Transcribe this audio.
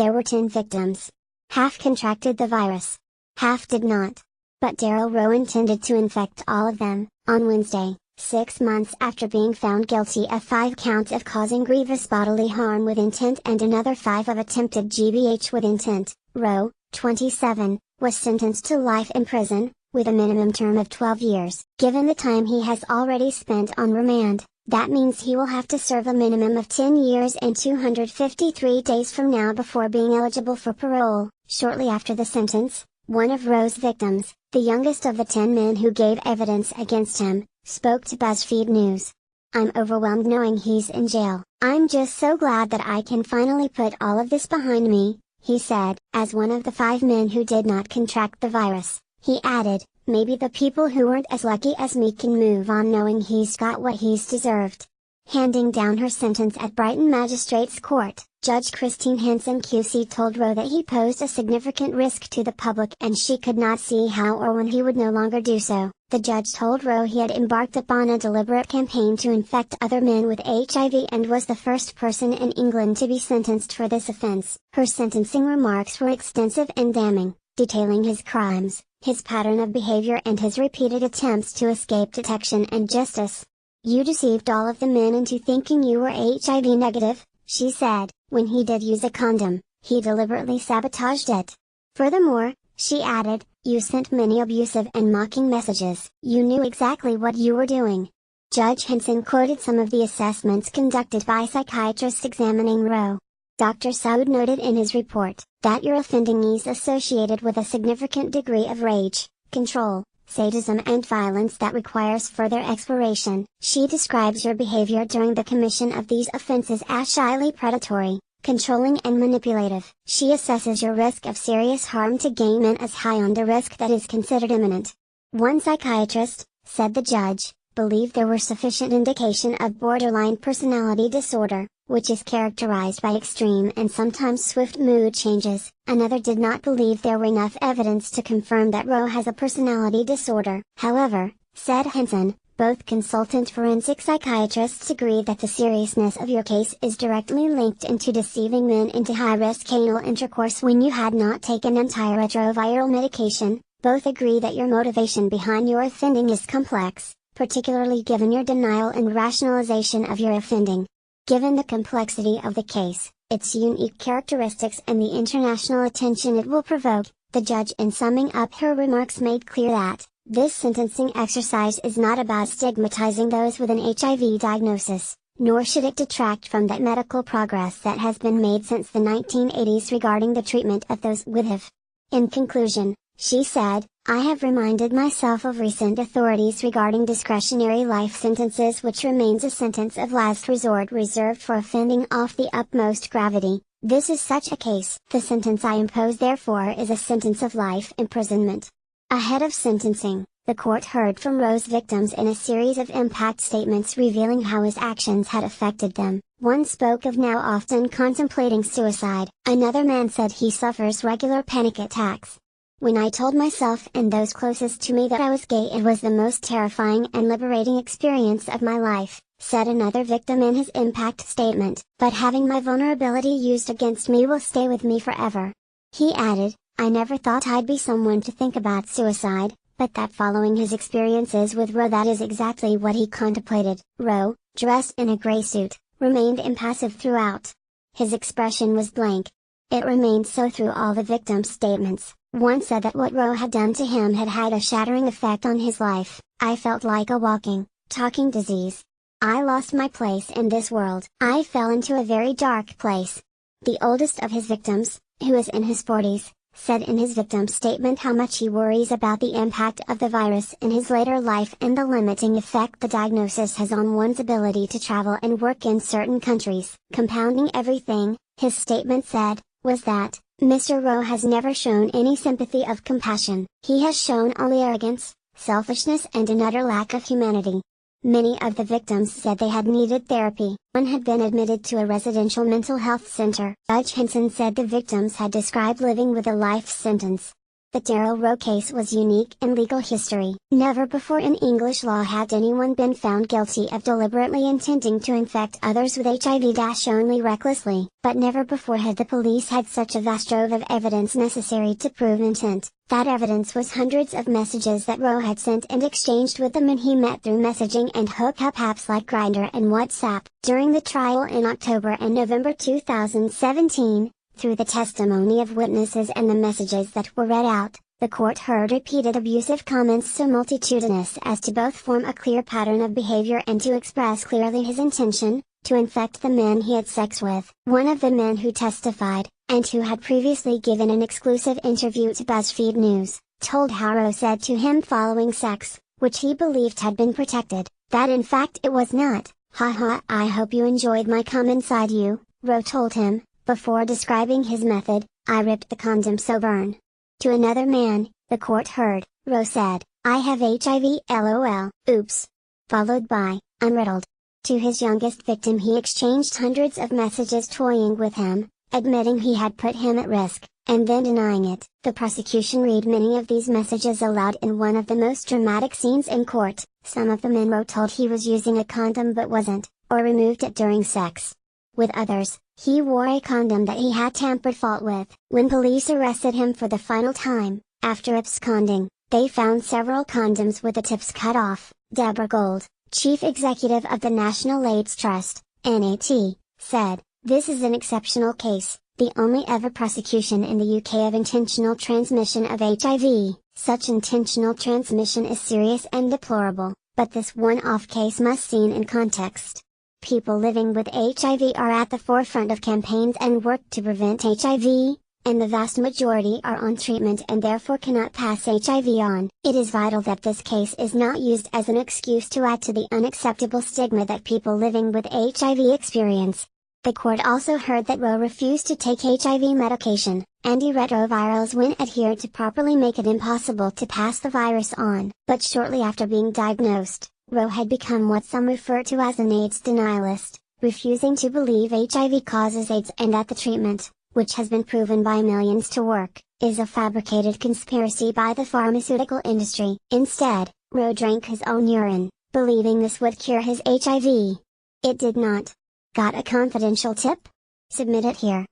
There were 10 victims. Half contracted the virus. Half did not. But Daryl Rowe intended to infect all of them. On Wednesday, 6 months after being found guilty of 5 counts of causing grievous bodily harm with intent and another 5 of attempted GBH with intent, Rowe, 27, was sentenced to life in prison, with a minimum term of 12 years. Given the time he has already spent on remand, that means he will have to serve a minimum of 10 years and 253 days from now before being eligible for parole. Shortly after the sentence, one of Rowe's victims, the youngest of the 10 men who gave evidence against him, spoke to BuzzFeed News. "I'm overwhelmed knowing he's in jail. I'm just so glad that I can finally put all of this behind me," he said. As one of the 5 men who did not contract the virus, he added, "Maybe the people who weren't as lucky as me can move on knowing he's got what he's deserved." Handing down her sentence at Brighton Magistrates Court, Judge Christine Henson QC told Rowe that he posed a significant risk to the public and she could not see how or when he would no longer do so. The judge told Rowe he had embarked upon a deliberate campaign to infect other men with HIV and was the first person in England to be sentenced for this offense. Her sentencing remarks were extensive and damning, detailing his crimes, his pattern of behavior and his repeated attempts to escape detection and justice. "You deceived all of the men into thinking you were HIV negative," she said. "When he did use a condom, he deliberately sabotaged it. Furthermore," she added, "you sent many abusive and mocking messages. You knew exactly what you were doing." Judge Henson quoted some of the assessments conducted by psychiatrists examining Rowe. Dr. Saud noted in his report that your offending is associated with a significant degree of rage, control, sadism and violence that requires further exploration. She describes your behavior during the commission of these offenses as highly predatory, controlling and manipulative. She assesses your risk of serious harm to gay men as high on the risk that is considered imminent. One psychiatrist, said the judge, believed there were sufficient indication of borderline personality disorder, which is characterized by extreme and sometimes swift mood changes. Another did not believe there were enough evidence to confirm that Rowe has a personality disorder. However, said Henson, both consultant forensic psychiatrists agree that the seriousness of your case is directly linked into deceiving men into high-risk anal intercourse when you had not taken antiretroviral medication. Both agree that your motivation behind your offending is complex, particularly given your denial and rationalization of your offending. Given the complexity of the case, its unique characteristics and the international attention it will provoke, the judge in summing up her remarks made clear that, this sentencing exercise is not about stigmatizing those with an HIV diagnosis, nor should it detract from that medical progress that has been made since the 1980s regarding the treatment of those with HIV. In conclusion, she said, "I have reminded myself of recent authorities regarding discretionary life sentences, which remains a sentence of last resort reserved for offending of the utmost gravity. This is such a case. The sentence I impose therefore is a sentence of life imprisonment." Ahead of sentencing, the court heard from Rowe's victims in a series of impact statements revealing how his actions had affected them. One spoke of now often contemplating suicide. Another man said he suffers regular panic attacks. "When I told myself and those closest to me that I was gay, it was the most terrifying and liberating experience of my life," said another victim in his impact statement. "But having my vulnerability used against me will stay with me forever." He added, "I never thought I'd be someone to think about suicide, but that following his experiences with Rowe, that is exactly what he contemplated." Rowe, dressed in a gray suit, remained impassive throughout. His expression was blank. It remained so through all the victims' statements. One said that what Rowe had done to him had had a shattering effect on his life. "I felt like a walking, talking disease. I lost my place in this world. I fell into a very dark place." The oldest of his victims, who is in his 40s, said in his victim statement how much he worries about the impact of the virus in his later life and the limiting effect the diagnosis has on one's ability to travel and work in certain countries. Compounding everything, his statement said, was that, "Mr. Rowe has never shown any sympathy of compassion. He has shown only arrogance, selfishness and an utter lack of humanity." Many of the victims said they had needed therapy. One had been admitted to a residential mental health center. Judge Henson said the victims had described living with a life sentence. The Daryl Rowe case was unique in legal history. Never before in English law had anyone been found guilty of deliberately intending to infect others with HIV-only recklessly, but never before had the police had such a vast trove of evidence necessary to prove intent. That evidence was hundreds of messages that Rowe had sent and exchanged with the men he met through messaging and hookup apps like Grindr and WhatsApp. During the trial in October and November 2017, through the testimony of witnesses and the messages that were read out, the court heard repeated abusive comments so multitudinous as to both form a clear pattern of behavior and to express clearly his intention to infect the men he had sex with. One of the men who testified, and who had previously given an exclusive interview to BuzzFeed News, told how Rowe said to him following sex, which he believed had been protected, that in fact it was not. "Haha, I hope you enjoyed my cum inside you," Rowe told him. Before describing his method, "I ripped the condom so burn." To another man, the court heard, Rowe said, "I have HIV lol, oops." Followed by, "I'm riddled." To his youngest victim he exchanged hundreds of messages toying with him, admitting he had put him at risk, and then denying it. The prosecution read many of these messages aloud in one of the most dramatic scenes in court. Some of the men Rowe told he was using a condom but wasn't, or removed it during sex. With others, he wore a condom that he had tampered fault with. When police arrested him for the final time, after absconding, they found several condoms with the tips cut off. Deborah Gold, chief executive of the National AIDS Trust, NAT, said, "This is an exceptional case, the only ever prosecution in the UK of intentional transmission of HIV. Such intentional transmission is serious and deplorable, but this one-off case must be seen in context. People living with HIV are at the forefront of campaigns and work to prevent HIV, and the vast majority are on treatment and therefore cannot pass HIV on. It is vital that this case is not used as an excuse to add to the unacceptable stigma that people living with HIV experience." The court also heard that Rowe refused to take HIV medication. Antiretrovirals when adhered to properly make it impossible to pass the virus on. But shortly after being diagnosed, Rowe had become what some refer to as an AIDS denialist, refusing to believe HIV causes AIDS and that the treatment, which has been proven by millions to work, is a fabricated conspiracy by the pharmaceutical industry. Instead, Rowe drank his own urine, believing this would cure his HIV. It did not. Got a confidential tip? Submit it here.